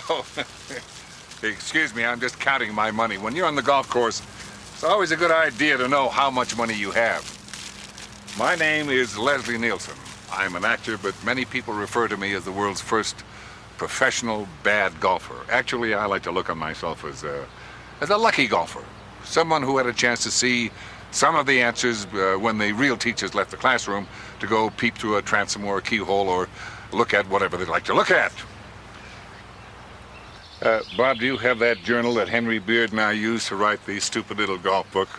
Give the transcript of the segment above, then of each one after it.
Oh, excuse me, I'm just counting my money. When you're on the golf course, it's always a good idea to know how much money you have. My name is Leslie Nielsen. I'm an actor, but many people refer to me as the world's first professional bad golfer. Actually, I like to look on myself as a lucky golfer. Someone who had a chance to see some of the answers when the real teachers left the classroom to go peep through a transom or a keyhole or look at whatever they'd like to look at. Bob, do you have that journal that Henry Beard and I used to write the stupid little golf book?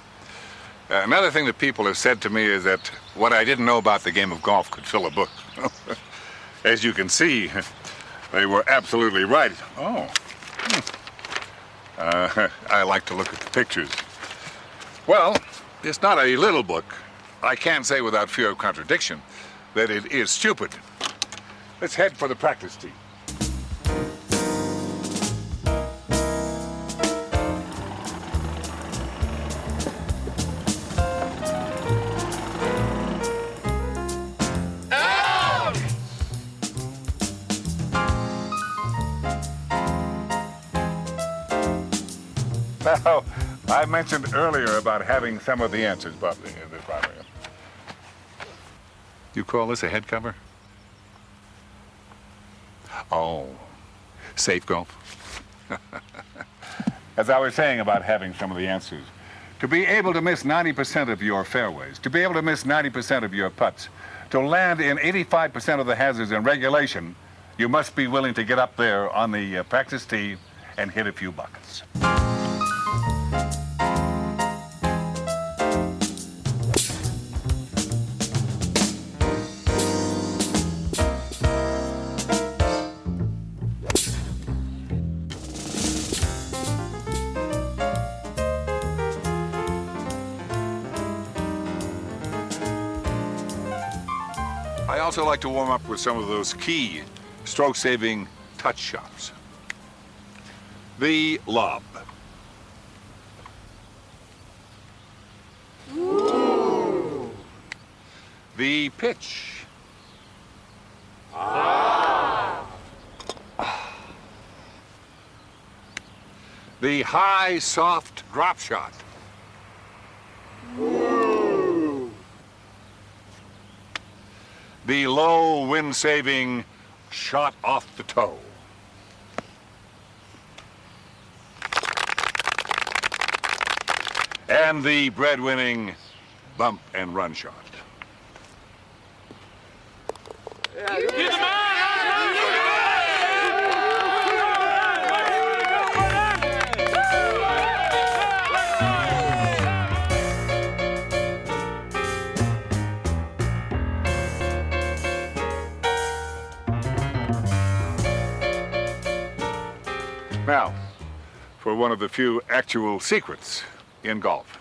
Another thing that people have said to me is that what I didn't know about the game of golf could fill a book. As you can see, they were absolutely right. Oh. I like to look at the pictures. Well, it's not a little book. I can't say without fear of contradiction that it is stupid. Let's head for the practice tee. Now, I mentioned earlier about having some of the answers, Bob. You call this a head cover? Oh, safe golf. As I was saying about having some of the answers, to be able to miss 90% of your fairways, to be able to miss 90% of your putts, to land in 85% of the hazards in regulation, you must be willing to get up there on the practice tee and hit a few buckets. I also like to warm up with some of those key stroke-saving touch shots. The lob. Ooh. The pitch. Ah. The high, soft drop shot. The low, wind-saving shot off the toe. And the bread-winning bump and run shot. Now, for one of the few actual secrets in golf.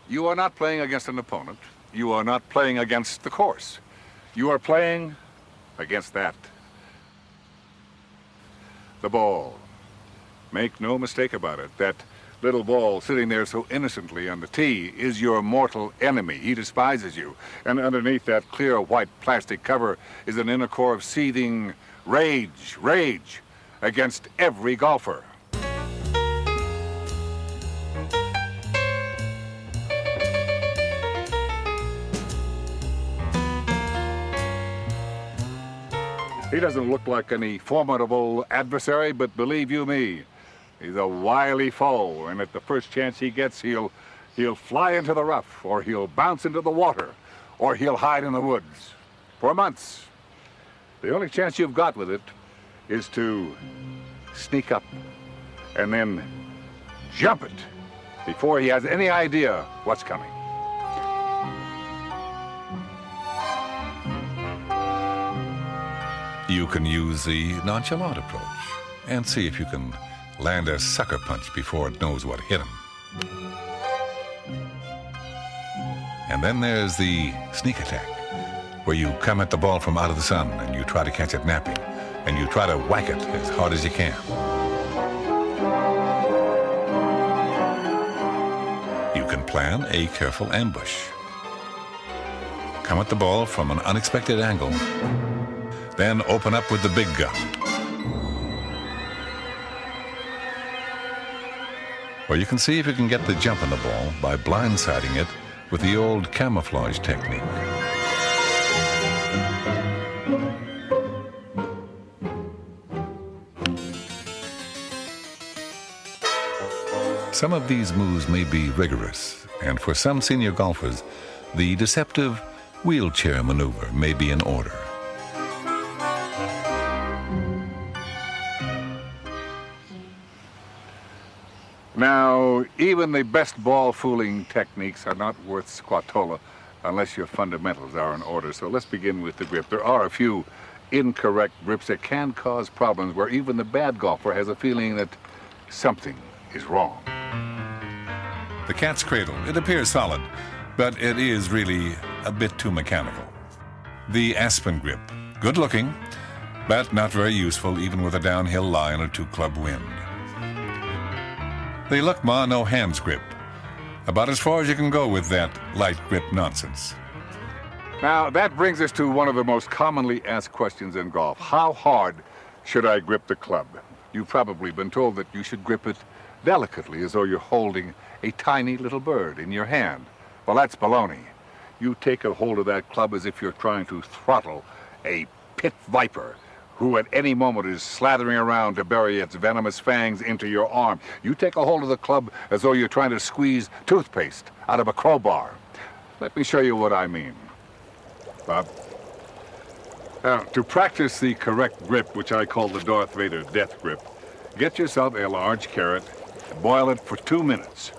You are not playing against an opponent. You are not playing against the course. You are playing against that. The ball. Make no mistake about it. That little ball sitting there so innocently on the tee is your mortal enemy. He despises you. And underneath that clear white plastic cover is an inner core of seething rage against every golfer. He doesn't look like any formidable adversary, but believe you me, he's a wily foe, and at the first chance he gets, he'll fly into the rough, or he'll bounce into the water, or he'll hide in the woods for months. The only chance you've got with it is to sneak up and then jump it before he has any idea what's coming. You can use the nonchalant approach and see if you can land a sucker punch before it knows what hit him. And then there's the sneak attack, where you come at the ball from out of the sun and you try to catch it napping, and you try to whack it as hard as you can. You can plan a careful ambush. Come at the ball from an unexpected angle, then open up with the big gun. Or you can see if you can get the jump on the ball by blindsiding it with the old camouflage technique. Some of these moves may be rigorous, and for some senior golfers, the deceptive wheelchair maneuver may be in order. Now, even the best ball-fooling techniques are not worth squatola unless your fundamentals are in order. So let's begin with the grip. There are a few incorrect grips that can cause problems where even the bad golfer has a feeling that something is wrong. The cat's cradle, it appears solid, but it is really a bit too mechanical. The Aspen grip, good looking, but not very useful even with a downhill lie and a 2-club wind. The Luckma no hands grip, about as far as you can go with that light grip nonsense. Now, that brings us to one of the most commonly asked questions in golf. How hard should I grip the club? You've probably been told that you should grip it delicately, as though you're holding a tiny little bird in your hand. Well, that's baloney. You take a hold of that club as if you're trying to throttle a pit viper who at any moment is slathering around to bury its venomous fangs into your arm. You take a hold of the club as though you're trying to squeeze toothpaste out of a crowbar. Let me show you what I mean. Bob? Now, to practice the correct grip, which I call the Darth Vader death grip, get yourself a large carrot, boil it for 2 minutes.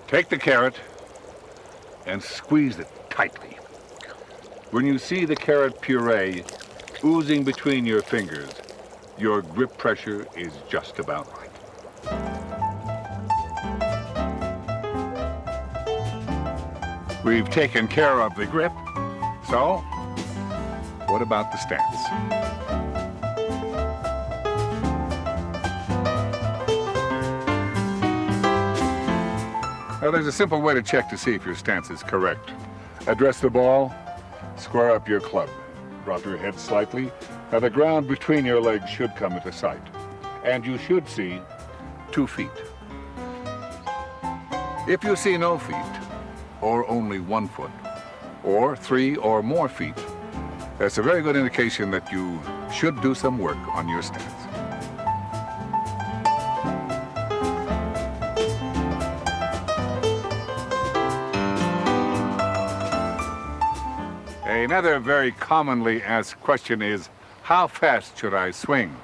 Take the carrot and squeeze it tightly. When you see the carrot puree oozing between your fingers, your grip pressure is just about right. We've taken care of the grip, so what about the stance? Now, there's a simple way to check to see if your stance is correct. Address the ball, square up your club, drop your head slightly. Now, the ground between your legs should come into sight, and you should see 2 feet. If you see no feet, or only 1 foot, or 3 or more feet, that's a very good indication that you should do some work on your stance. Another very commonly asked question is, how fast should I swing?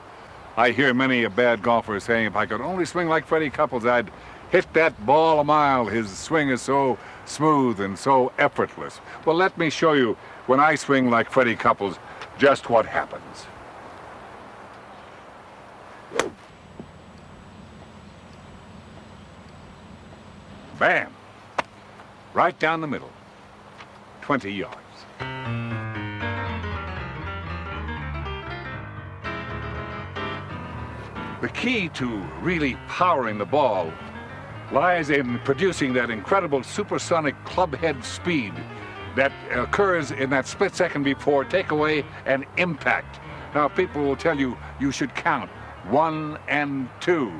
I hear many a bad golfer saying, if I could only swing like Freddie Couples, I'd hit that ball a mile. His swing is so smooth and so effortless. Well, let me show you, when I swing like Freddie Couples, just what happens. Bam! Right down the middle, 20 yards. The key to really powering the ball lies in producing that incredible supersonic club head speed that occurs in that split second before takeaway and impact. Now, people will tell you you should count 1 and 2.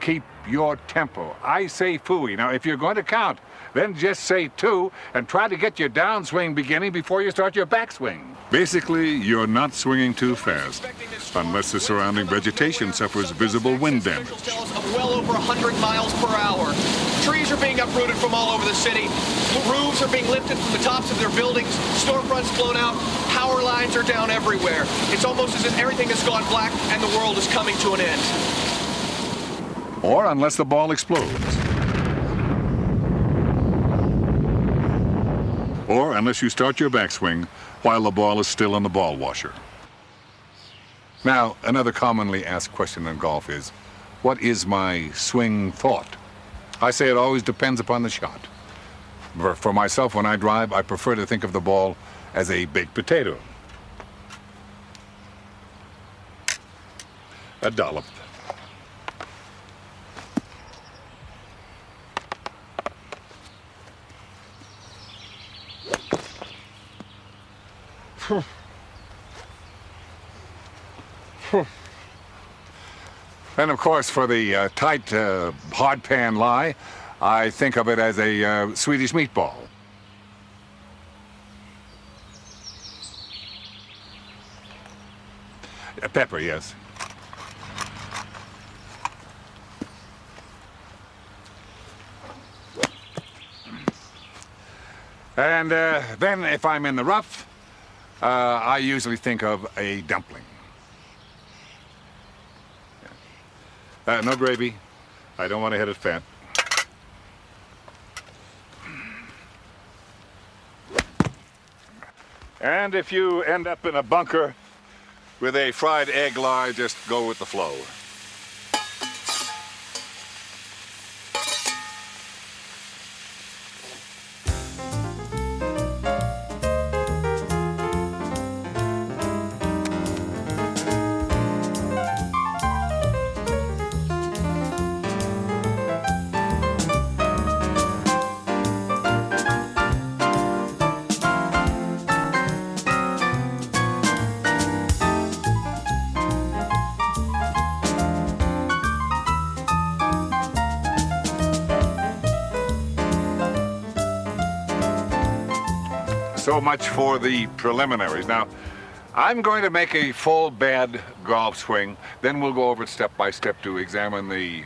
Keep your tempo. I say phooey. Now, if you're going to count, then just say 2 and try to get your downswing beginning before you start your backswing. Basically, you're not swinging too fast, unless the surrounding vegetation suffers visible wind damage. Of well over 100 miles per hour. Trees are being uprooted from all over the city. Roofs are being lifted from the tops of their buildings. Storefronts blown out. Power lines are down everywhere. It's almost as if everything has gone black and the world is coming to an end. Or unless the ball explodes. Or unless you start your backswing while the ball is still in the ball washer. Now, another commonly asked question in golf is, what is my swing thought? I say it always depends upon the shot. For myself, when I drive, I prefer to think of the ball as a baked potato. A dollop. And of course, for the tight, hard pan lie, I think of it as a Swedish meatball. Pepper, yes. And then, if I'm in the rough, I usually think of a dumpling. No gravy. I don't want to hit it fat. And if you end up in a bunker with a fried egg lie, just go with the flow. So much for the preliminaries. Now, I'm going to make a full bad golf swing, then we'll go over it step by step to examine the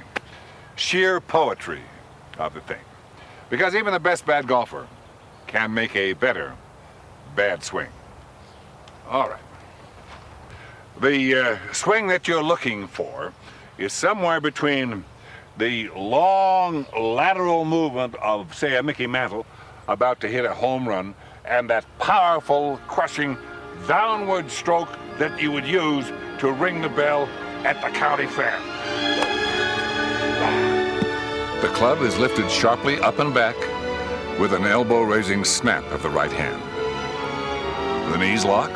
sheer poetry of the thing. Because even the best bad golfer can make a better bad swing. All right. The swing that you're looking for is somewhere between the long lateral movement of, say, a Mickey Mantle about to hit a home run and that powerful, crushing, downward stroke that you would use to ring the bell at the county fair. The club is lifted sharply up and back with an elbow-raising snap of the right hand. The knees lock,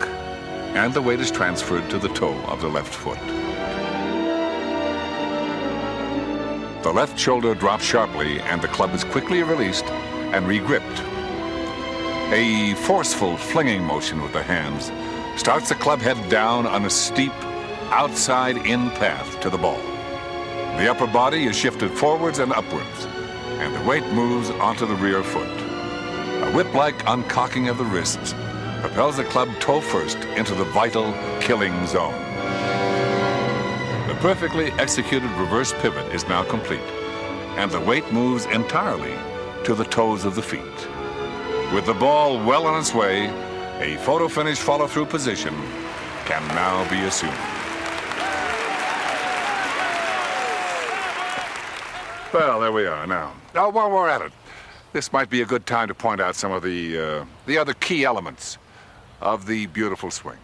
and the weight is transferred to the toe of the left foot. The left shoulder drops sharply, and the club is quickly released and re-gripped. A forceful flinging motion with the hands starts the club head down on a steep, outside-in path to the ball. The upper body is shifted forwards and upwards, and the weight moves onto the rear foot. A whip-like uncocking of the wrists propels the club toe first into the vital, killing zone. The perfectly executed reverse pivot is now complete, and the weight moves entirely to the toes of the feet. With the ball well on its way, a photo finish follow-through position can now be assumed. Well, there we are now. Now, while we're at it, this might be a good time to point out some of the other key elements of the beautiful swing.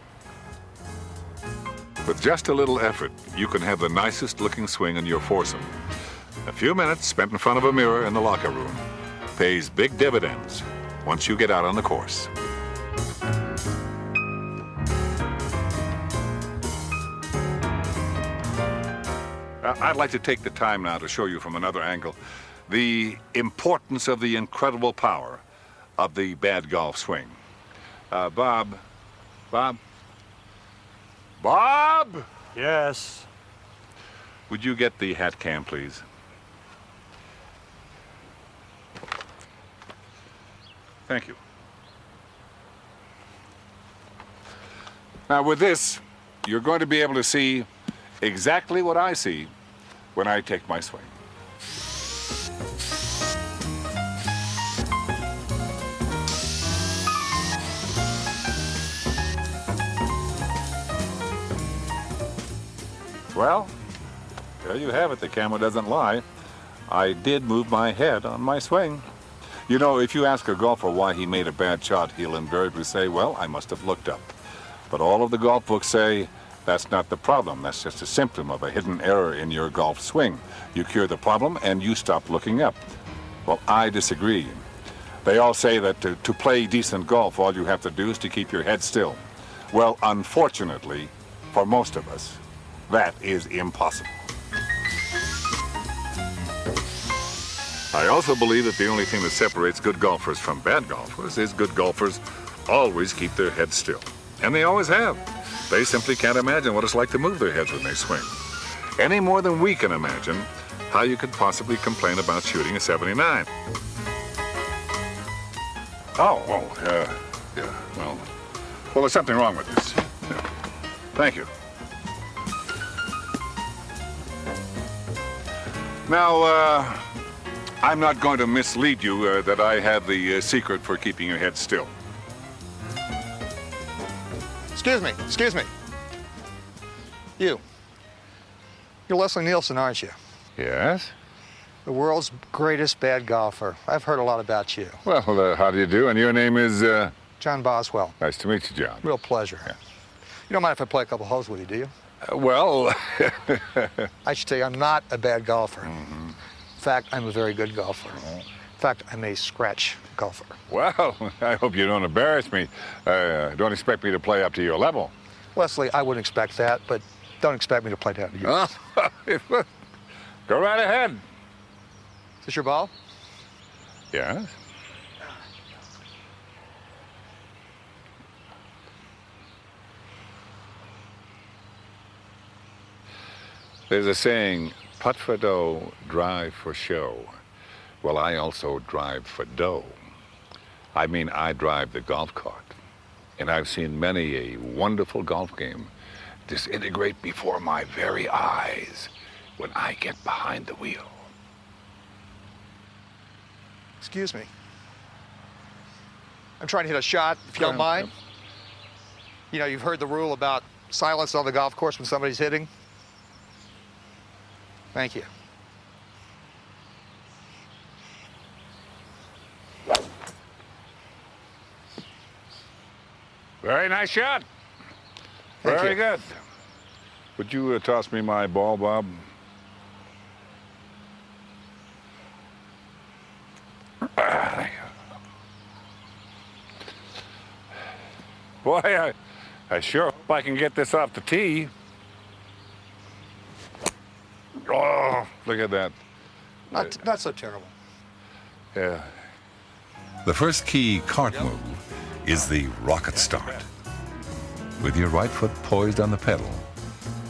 With just a little effort, you can have the nicest looking swing in your foursome. A few minutes spent in front of a mirror in the locker room pays big dividends once you get out on the course. I'd like to take the time now to show you from another angle the importance of the incredible power of the bad golf swing. Bob? Yes. Would you get the hat cam, please? Thank you. Now with this, you're going to be able to see exactly what I see when I take my swing. Well, there you have it. The camera doesn't lie. I did move my head on my swing. You know, if you ask a golfer why he made a bad shot, he'll invariably say, well, I must have looked up. But all of the golf books say that's not the problem. That's just a symptom of a hidden error in your golf swing. You cure the problem and you stop looking up. Well, I disagree. They all say that to play decent golf, all you have to do is to keep your head still. Well, unfortunately, for most of us, that is impossible. I also believe that the only thing that separates good golfers from bad golfers is good golfers always keep their heads still. And they always have. They simply can't imagine what it's like to move their heads when they swing. Any more than we can imagine how you could possibly complain about shooting a 79. Oh, yeah, well, there's something wrong with this. Yeah. Thank you. Now, I'm not going to mislead you that I have the secret for keeping your head still. Excuse me. You're Leslie Nielsen, aren't you? Yes? The world's greatest bad golfer. I've heard a lot about you. Well, how do you do? And your name is, John Boswell. Nice to meet you, John. Real pleasure. Yeah. You don't mind if I play a couple holes with you, do you? Well, I should tell you, I'm not a bad golfer. In fact, I'm a very good golfer. In fact, I'm a scratch golfer. well, I hope you don't embarrass me. Don't expect me to play up to your level. Leslie, I wouldn't expect that, but don't expect me to play down to you. Go right ahead. Is this your ball? Yes? There's a saying, putt for dough, drive for show. Well, I also drive for dough. I mean, I drive the golf cart. And I've seen many a wonderful golf game disintegrate before my very eyes when I get behind the wheel. Excuse me. I'm trying to hit a shot, if you don't mind. You know, you've heard the rule about silence on the golf course when somebody's hitting. Thank you. Very nice shot. Thank Very you. good. Would you toss me my ball, Bob? Thank you. Boy, I sure hope I can get this off the tee. Oh, look at that. Not so terrible. Yeah. The first key cart move is the rocket start. With your right foot poised on the pedal,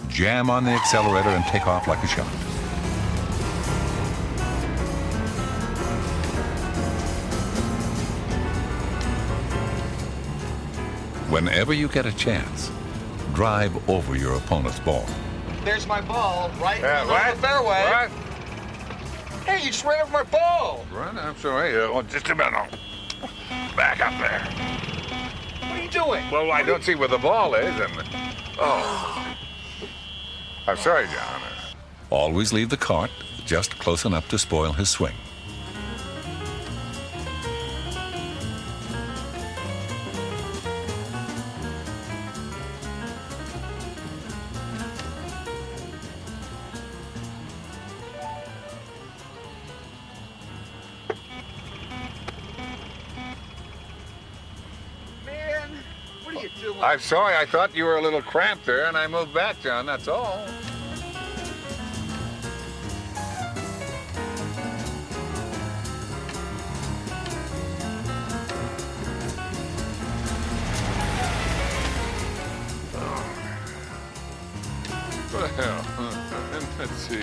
jam on the accelerator and take off like a shot. Whenever you get a chance, drive over your opponent's ball. There's my ball, right in What? the fairway. What? Hey, you just ran over my ball. Run? I'm sorry. Just a minute. Back up there. What are you doing? Well, I don't see where the ball is, and... Oh. I'm sorry, John. Always leave the cart just close enough to spoil his swing. Man, what are you doing? I'm sorry. I thought you were a little cramped there, and I moved back, John. That's all. Well, let's see.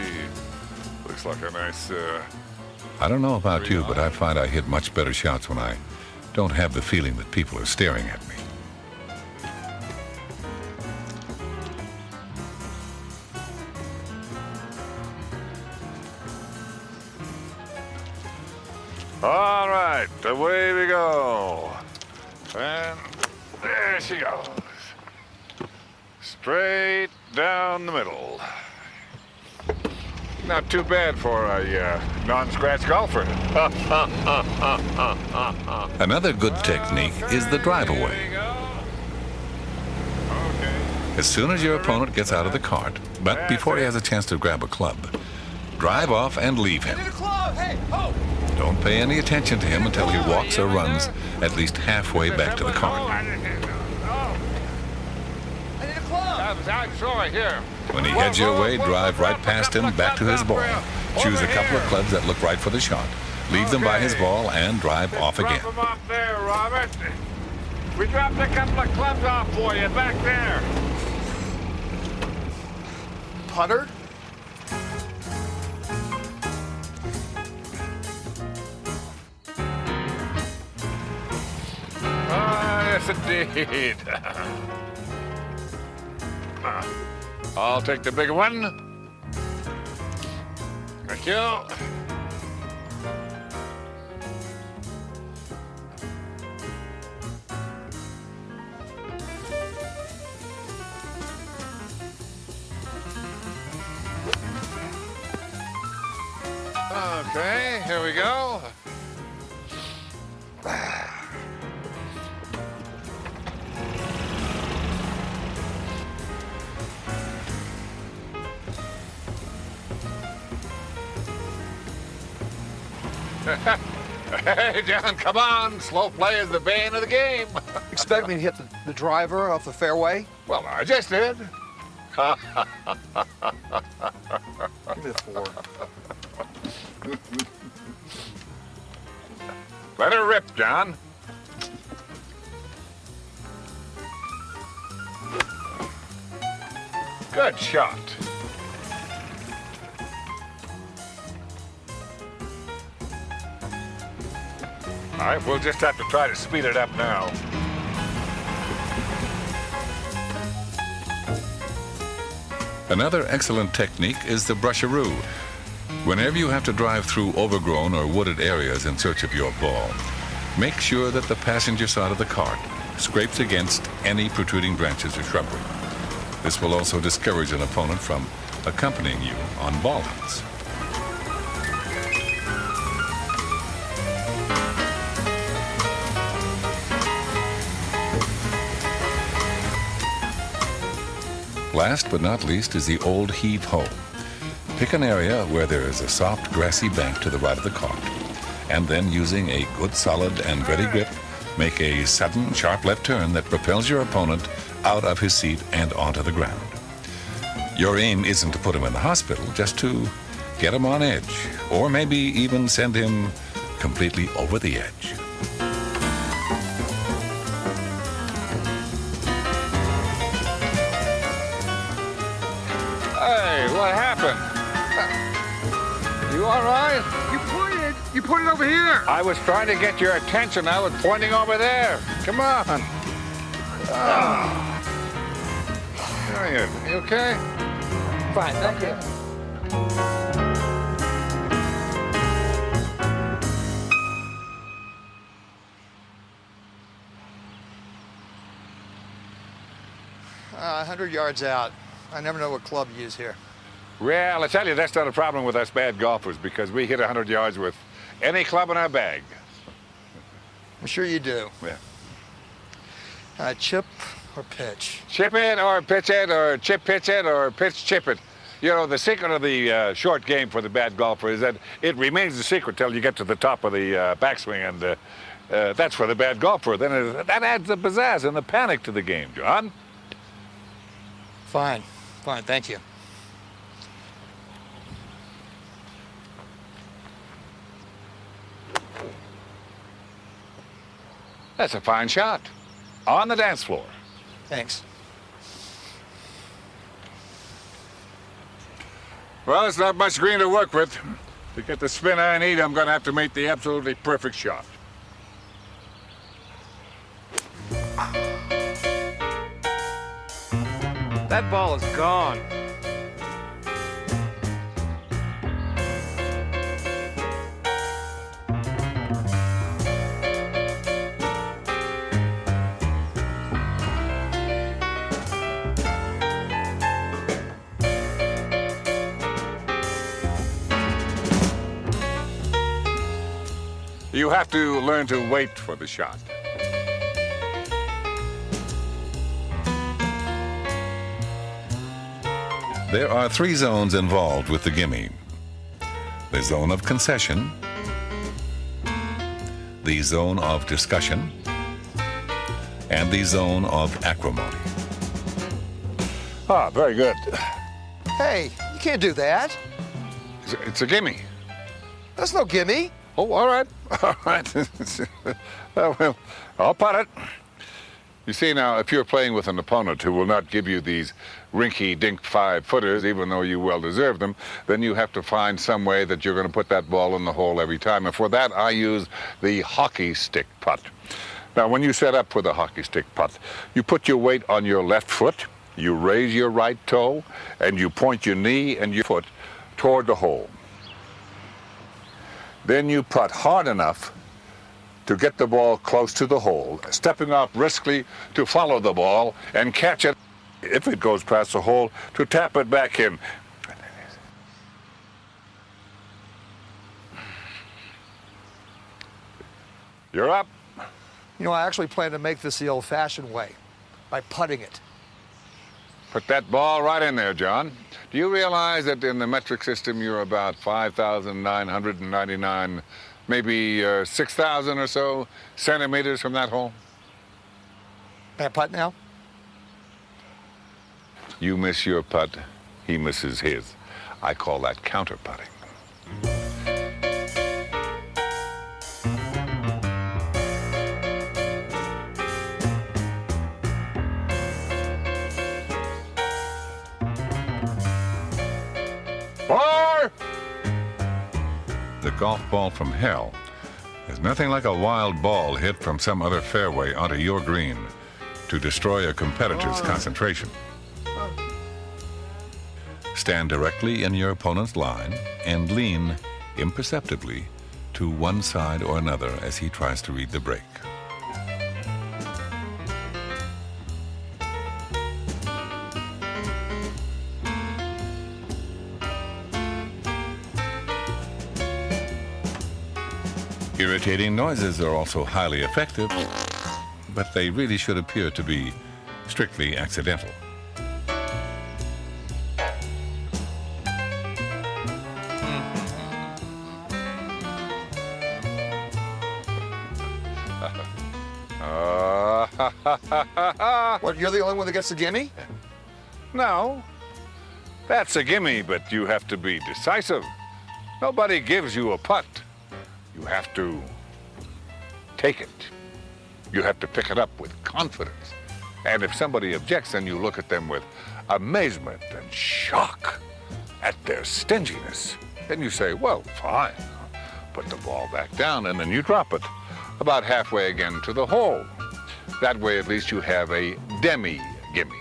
Looks like a nice, I don't know about you, but I find I hit much better shots when I don't have the feeling that people are staring at me. All right, away we go. And there she goes. Straight down the middle. Not too bad for a non-scratch golfer. Another good technique is the drive away. As soon as your opponent gets out of the cart, but before he has a chance to grab a club, drive off and leave him. Don't pay any attention to him until he walks or runs at least halfway back to the cart. I'm sorry, here. When he heads your way, drive right past him back to his ball. Choose a couple of clubs that look right for the shot. Leave them by his ball and drive off again. Drop them off there, Robert. We dropped a couple of clubs off for you back there. putter? Ah, yes, indeed. I'll take the bigger one. Thank you. Okay, here we go. Hey, John, come on. Slow play is the bane of the game. Expect me to hit the driver off the fairway? Well, I just did. Give me the 4. Let her rip, John. Good shot. All right, we'll just have to try to speed it up now. Another excellent technique is the brusheroo. Whenever you have to drive through overgrown or wooded areas in search of your ball, make sure that the passenger side of the cart scrapes against any protruding branches or shrubbery. This will also discourage an opponent from accompanying you on ball hunts. Last but not least is the old heave-ho. Pick an area where there is a soft, grassy bank to the right of the cart, and then using a good, solid, and ready grip, make a sudden, sharp left turn that propels your opponent out of his seat and onto the ground. Your aim isn't to put him in the hospital, just to get him on edge, or maybe even send him completely over the edge. Hey, what happened? You all right? You put it over here. I was trying to get your attention. I was pointing over there. Come on. How are you? You okay? Fine, thank you. Uh, 100 yards out. I never know what club to use here. Well, I tell you, that's not a problem with us bad golfers because we hit 100 yards with any club in our bag. I'm sure you do. Yeah. Chip or pitch? Chip it or pitch it or chip pitch it or pitch chip it. You know, the secret of the short game for the bad golfer is that it remains a secret till you get to the top of the backswing, and that's for the bad golfer. Then that adds the pizzazz and the panic to the game, John. Fine, thank you. That's a fine shot. On the dance floor. Thanks. Well, it's not much green to work with. To get the spin I need, I'm going to have to make the absolutely perfect shot. That ball is gone. You have to learn to wait for the shot. There are 3 zones involved with the gimme. The zone of concession, the zone of discussion, and the zone of acrimony. Ah, very good. Hey, you can't do that. It's a gimme. That's no gimme. Oh, all right. All right. Well, I'll putt it. You see now, if you're playing with an opponent who will not give you these rinky-dink 5-footers, even though you well deserve them, then you have to find some way that you're going to put that ball in the hole every time. And for that, I use the hockey stick putt. Now, when you set up with a hockey stick putt, you put your weight on your left foot, you raise your right toe, and you point your knee and your foot toward the hole. Then you putt hard enough to get the ball close to the hole, stepping out briskly to follow the ball and catch it. If it goes past the hole, to tap it back in. You're up. You know, I actually plan to make this the old-fashioned way, by putting it. Put that ball right in there, John. Do you realize that in the metric system you're about 5,999, maybe 6,000 or so centimeters from that hole? Can I putt now? You miss your putt, he misses his. I call that counter putting. Four! The golf ball from hell is nothing like a wild ball hit from some other fairway onto your green to destroy a competitor's concentration. Stand directly in your opponent's line and lean imperceptibly to one side or another as he tries to read the break. Irritating noises are also highly effective, but they really should appear to be strictly accidental. What, you're the only one that gets the gimme? No, that's a gimme, but you have to be decisive. Nobody gives you a putt. You have to take it. You have to pick it up with confidence. And if somebody objects, then you look at them with amazement and shock at their stinginess. Then you say, well, fine. Put the ball back down, and then you drop it about halfway again to the hole. That way, at least you have a demi-gimme.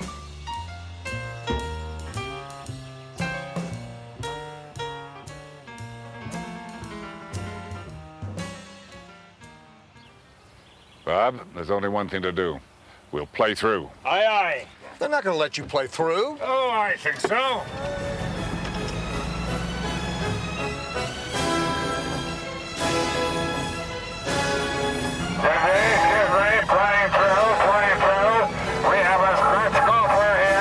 Bob, there's only one thing to do. We'll play through. Aye, aye. They're not going to let you play through. Oh, I think so. Get ready, playing through. We have a scratch golfer here.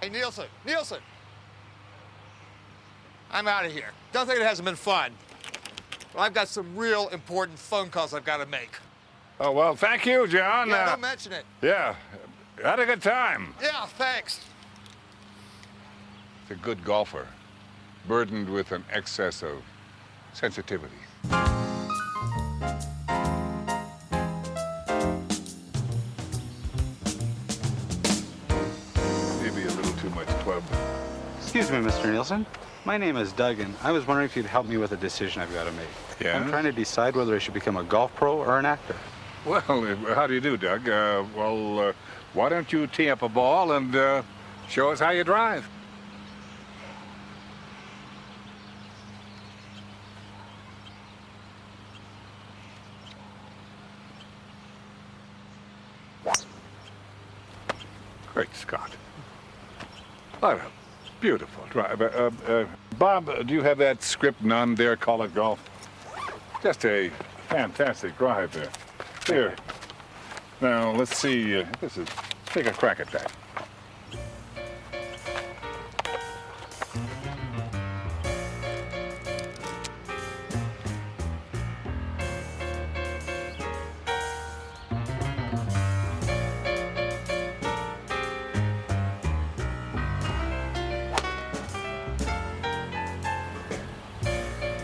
Hey, Nielsen. I'm out of here. Don't think it hasn't been fun. Well, I've got some real important phone calls I've got to make. Oh, well, thank you, John. Yeah, don't mention it. Yeah, had a good time. Yeah, thanks. He's a good golfer, burdened with an excess of sensitivity. Maybe a little too much club. Excuse me, Mr. Nielsen. My name is Doug, and I was wondering if you'd help me with a decision I've got to make. Yeah? I'm trying to decide whether I should become a golf pro or an actor. Well, how do you do, Doug? Why don't you tee up a ball and show us how you drive? Great Scott. What a beautiful drive. Bob, do you have that script None Dare Call It Golf? Just a fantastic drive there. Here. Now, let's see. Take a crack at that.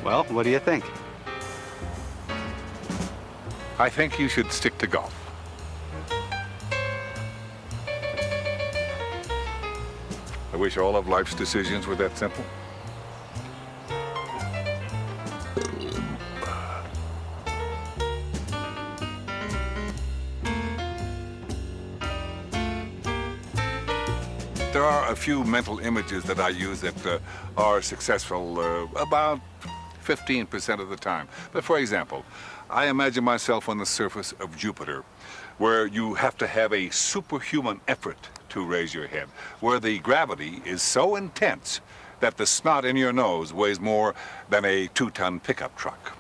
Well, what do you think? I think you should stick to golf. I wish all of life's decisions were that simple. There are a few mental images that I use that are successful about 15% of the time. But for example, I imagine myself on the surface of Jupiter, where you have to have a superhuman effort to raise your head, where the gravity is so intense that the snot in your nose weighs more than a 2-ton pickup truck.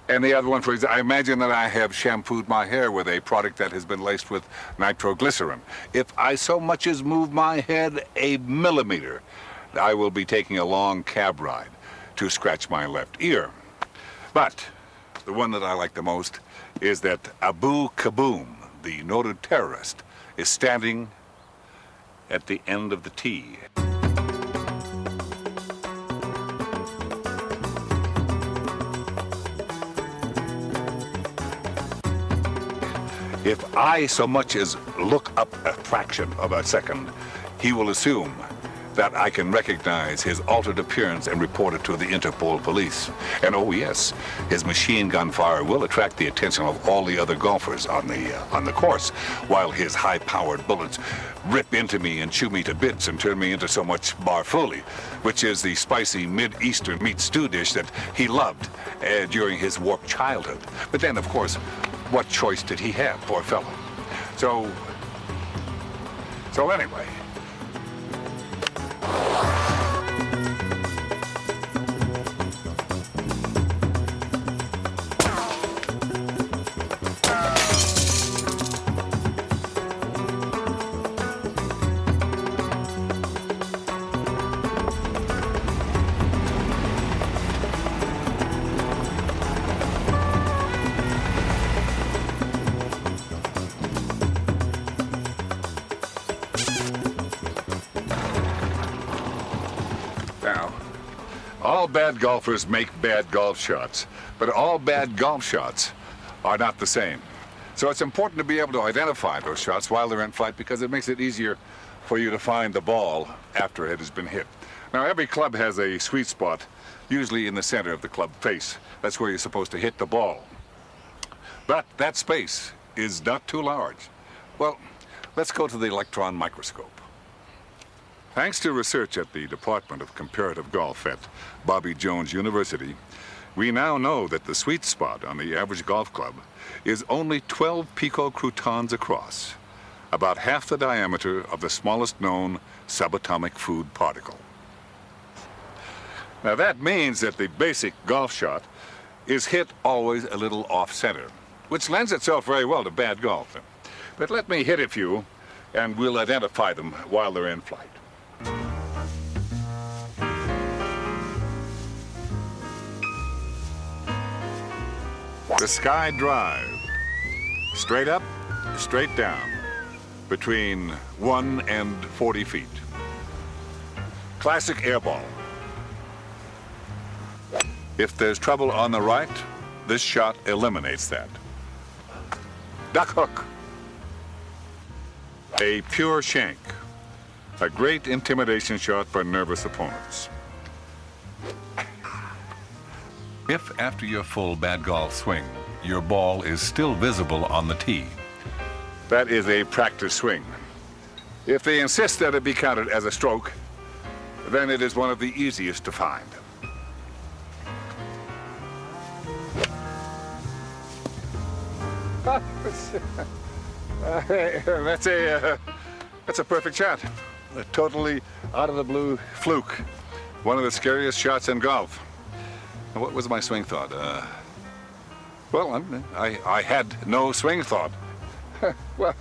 And the other one, for example, I imagine that I have shampooed my hair with a product that has been laced with nitroglycerin. If I so much as move my head a millimeter, I will be taking a long cab ride to scratch my left ear. But the one that I like the most is that Abu Kaboom, the noted terrorist, is standing at the end of the tee. If I so much as look up a fraction of a second, he will assume that I can recognize his altered appearance and report it to the Interpol police. And oh yes, his machine gun fire will attract the attention of all the other golfers on the course, while his high-powered bullets rip into me and chew me to bits and turn me into so much barfuli, which is the spicy mid-eastern meat stew dish that he loved during his warped childhood. But then, of course, what choice did he have, poor fellow? So anyway. Now, all bad golfers make bad golf shots, but all bad golf shots are not the same. So it's important to be able to identify those shots while they're in flight, because it makes it easier for you to find the ball after it has been hit. Now, every club has a sweet spot, usually in the center of the club face. That's where you're supposed to hit the ball. But that space is not too large. Well, let's go to the electron microscope. Thanks to research at the Department of Comparative Golf at Bobby Jones University, we now know that the sweet spot on the average golf club is only 12 picocroutons across, about half the diameter of the smallest known subatomic food particle. Now that means that the basic golf shot is hit always a little off-center, which lends itself very well to bad golf. But let me hit a few, and we'll identify them while they're in flight. The Sky Drive. Straight up, straight down, between 1 and 40 feet. Classic airball. If there's trouble on the right, this shot eliminates that. Duck hook. A pure shank. A great intimidation shot for nervous opponents. If after your full bad golf swing, your ball is still visible on the tee, That is a practice swing. If they insist that it be counted as a stroke, then it is one of the easiest to find. That's That's a perfect shot. A totally out of the blue fluke. One of the scariest shots in golf. What was my swing thought? Well, I had no swing thought. Well,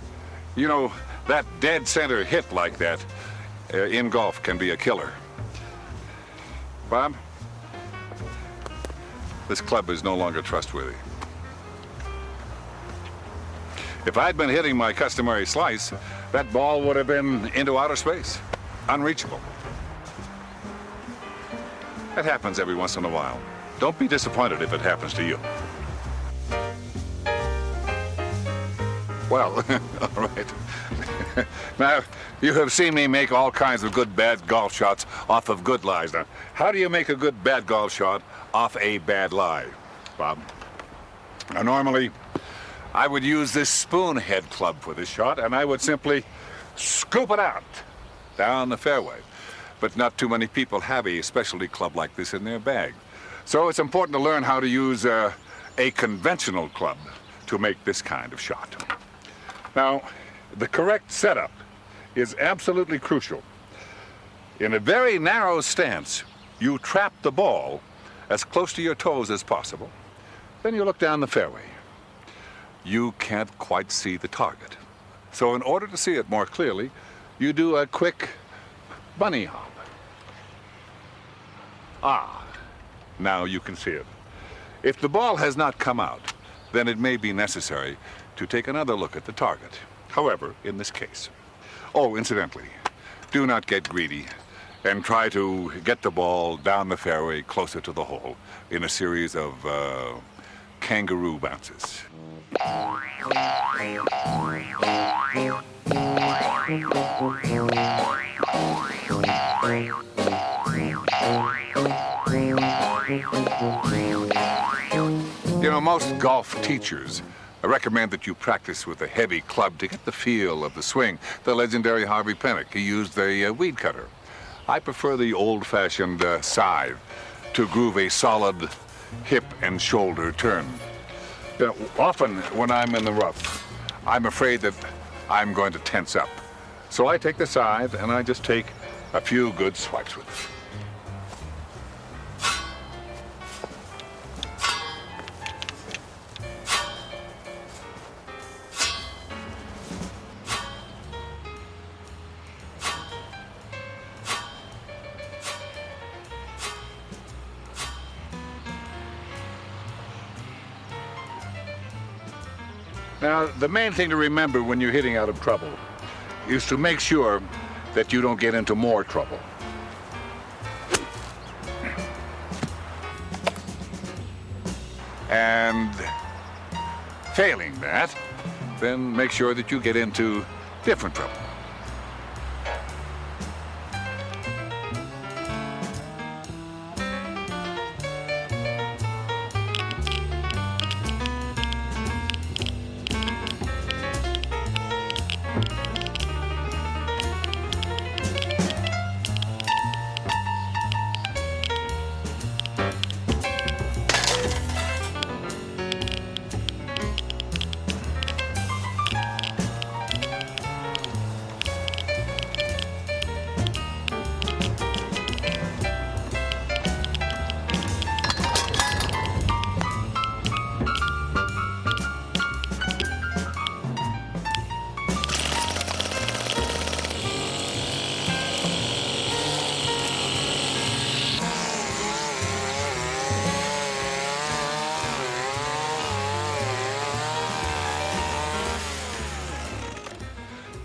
you know, that dead center hit like that in golf can be a killer. Bob, this club is no longer trustworthy. If I'd been hitting my customary slice, that ball would have been into outer space, unreachable. That happens every once in a while. Don't be disappointed if it happens to you. Well, all right. Now, you have seen me make all kinds of good bad golf shots off of good lies. Now, how do you make a good bad golf shot off a bad lie, Bob? Now, normally, I would use this spoon head club for this shot, and I would simply scoop it out down the fairway. But not too many people have a specialty club like this in their bag. So it's important to learn how to use a conventional club to make this kind of shot. Now, the correct setup is absolutely crucial. In a very narrow stance, you trap the ball as close to your toes as possible. Then you look down the fairway. You can't quite see the target. So in order to see it more clearly, you do a quick bunny hop. Ah, now you can see it. If the ball has not come out, then it may be necessary to take another look at the target. However, in this case. Oh, incidentally, do not get greedy and try to get the ball down the fairway closer to the hole in a series of kangaroo bounces. You know, most golf teachers recommend that you practice with a heavy club to get the feel of the swing. The legendary Harvey Penick, he used a weed cutter. I prefer the old-fashioned scythe to groove a solid hip and shoulder turn. You know, often when I'm in the rough, I'm afraid that I'm going to tense up. So I take the scythe and I just take a few good swipes with it. Now, the main thing to remember when you're hitting out of trouble is to make sure that you don't get into more trouble. And failing that, then make sure that you get into different trouble.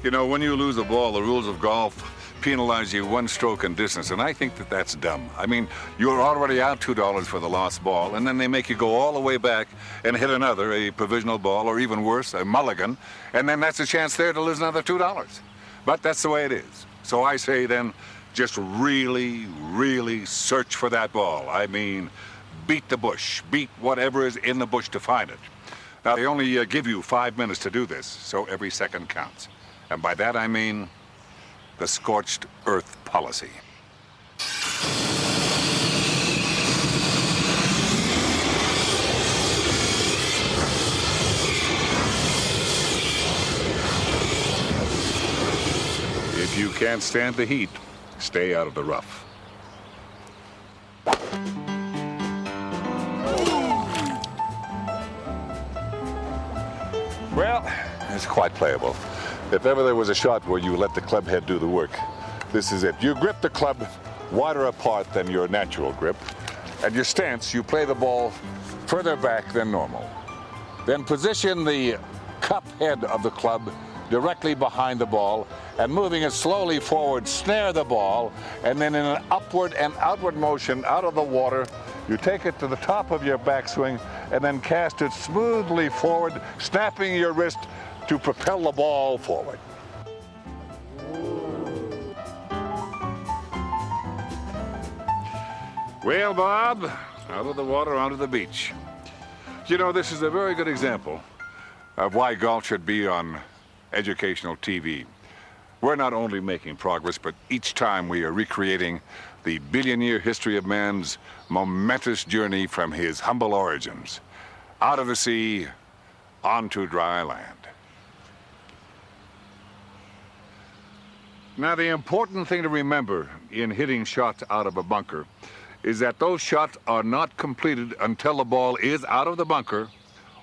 You know, when you lose a ball, the rules of golf penalize you one stroke in distance, and I think that that's dumb. I mean, you're already out $2 for the lost ball, and then they make you go all the way back and hit another, a provisional ball, or even worse, a mulligan, and then that's a chance there to lose another $2. But that's the way it is. So I say then, just really, really search for that ball. I mean, beat the bush, beat whatever is in the bush to find it. Now, they only give you 5 minutes to do this, so every second counts. And by that I mean the scorched earth policy. If you can't stand the heat, stay out of the rough. Well, it's quite playable. If ever there was a shot where you let the club head do the work, this is it. You grip the club wider apart than your natural grip, and your stance, you play the ball further back than normal. Then position the cup head of the club directly behind the ball, and moving it slowly forward, snare the ball, and then in an upward and outward motion out of the water, you take it to the top of your backswing and then cast it smoothly forward, snapping your wrist to propel the ball forward. Well, Bob, out of the water onto the beach. You know, this is a very good example of why golf should be on educational TV. We're not only making progress, but each time we are recreating the billion-year history of man's momentous journey from his humble origins, out of the sea, onto dry land. Now, the important thing to remember in hitting shots out of a bunker is that those shots are not completed until the ball is out of the bunker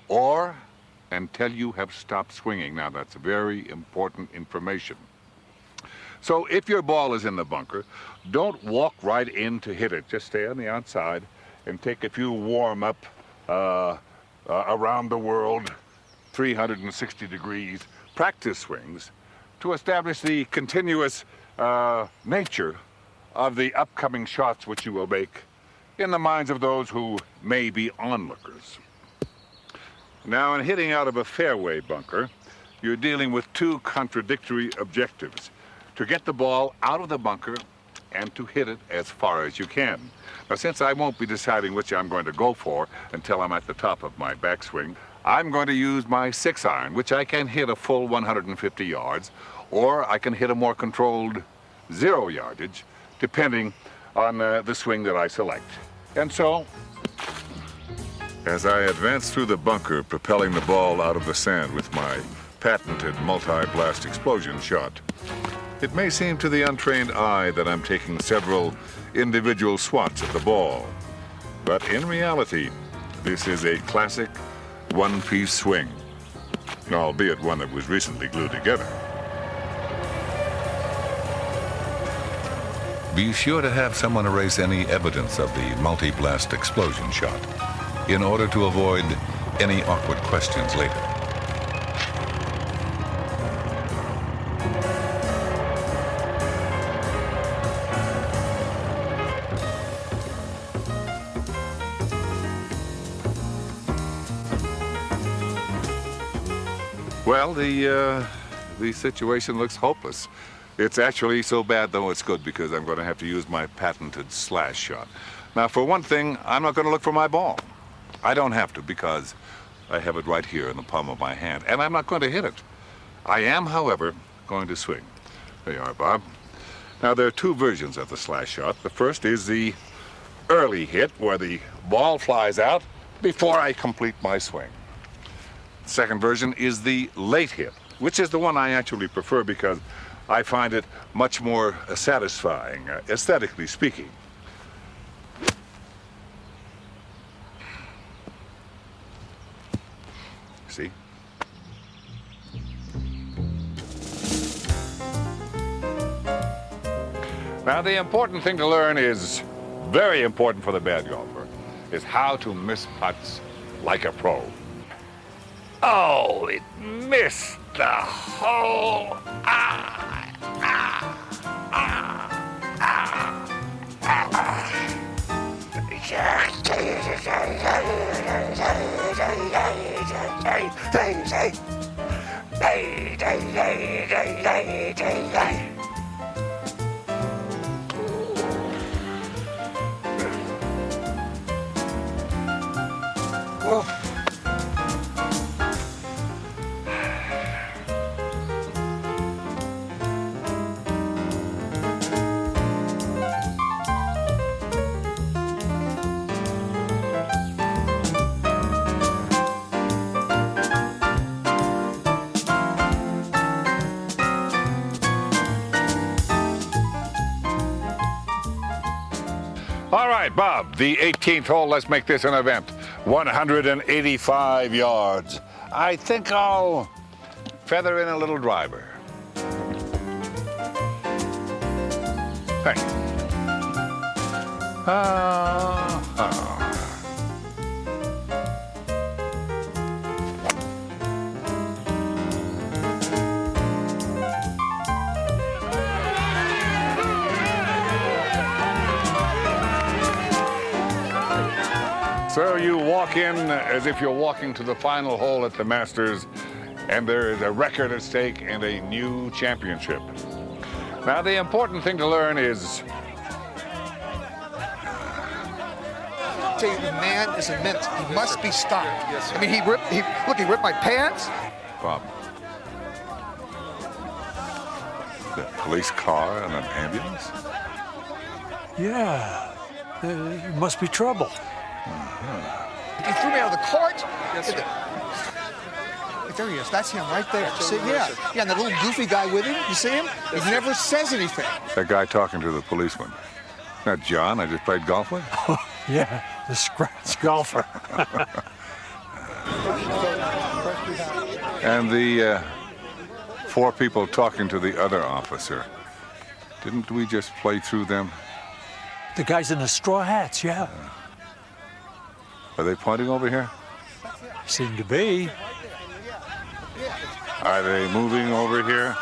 or until you have stopped swinging. Now, that's very important information. So if your ball is in the bunker, don't walk right in to hit it. Just stay on the outside and take a few warm-up around the world, 360 degrees, practice swings to establish the continuous nature of the upcoming shots which you will make in the minds of those who may be onlookers. Now, in hitting out of a fairway bunker, you're dealing with two contradictory objectives: to get the ball out of the bunker and to hit it as far as you can. Now, since I won't be deciding which I'm going to go for until I'm at the top of my backswing, I'm going to use my 6-iron, which I can hit a full 150 yards, or I can hit a more controlled 0 yardage, depending on the swing that I select. And so, as I advance through the bunker, propelling the ball out of the sand with my patented multi-blast explosion shot, it may seem to the untrained eye that I'm taking several individual swats at the ball. But in reality, this is a classic one-piece swing, albeit one that was recently glued together. Be sure to have someone erase any evidence of the multi-blast explosion shot in order to avoid any awkward questions later. Well, the situation looks hopeless. It's actually so bad, though, it's good, because I'm going to have to use my patented slash shot. Now, for one thing, I'm not going to look for my ball. I don't have to, because I have it right here in the palm of my hand, and I'm not going to hit it. I am, however, going to swing. There you are, Bob. Now, there are two versions of the slash shot. The first is the early hit, where the ball flies out before I complete my swing. The second version is the late hit, which is the one I actually prefer because I find it much more satisfying, aesthetically speaking. See? Now, the important thing to learn is very important for the bad golfer, is how to miss putts like a pro. Oh, it missed the hole. All right, Bob, the 18th hole, let's make this an event. 185 yards. I think I'll feather in a little driver. Hey. So you walk in as if you're walking to the final hole at the Masters, and there is a record at stake and a new championship. Now, the important thing to learn is Tell you, the man is a mint. He must be stopped. I mean, he ripped my pants. Bob. The police car and an ambulance? Yeah, there must be trouble. He threw me out of the cart. Yes, sir. There he is. That's him right there. See, yeah. Yeah, and the little goofy guy with him. You see him? He never says anything. That guy talking to the policeman. That John I just played golf with? Yeah, the scratch golfer. And the 4 people talking to the other officer. Didn't we just play through them? The guys in the straw hats, yeah. Are they pointing over here? Seem to be. Are they moving over here?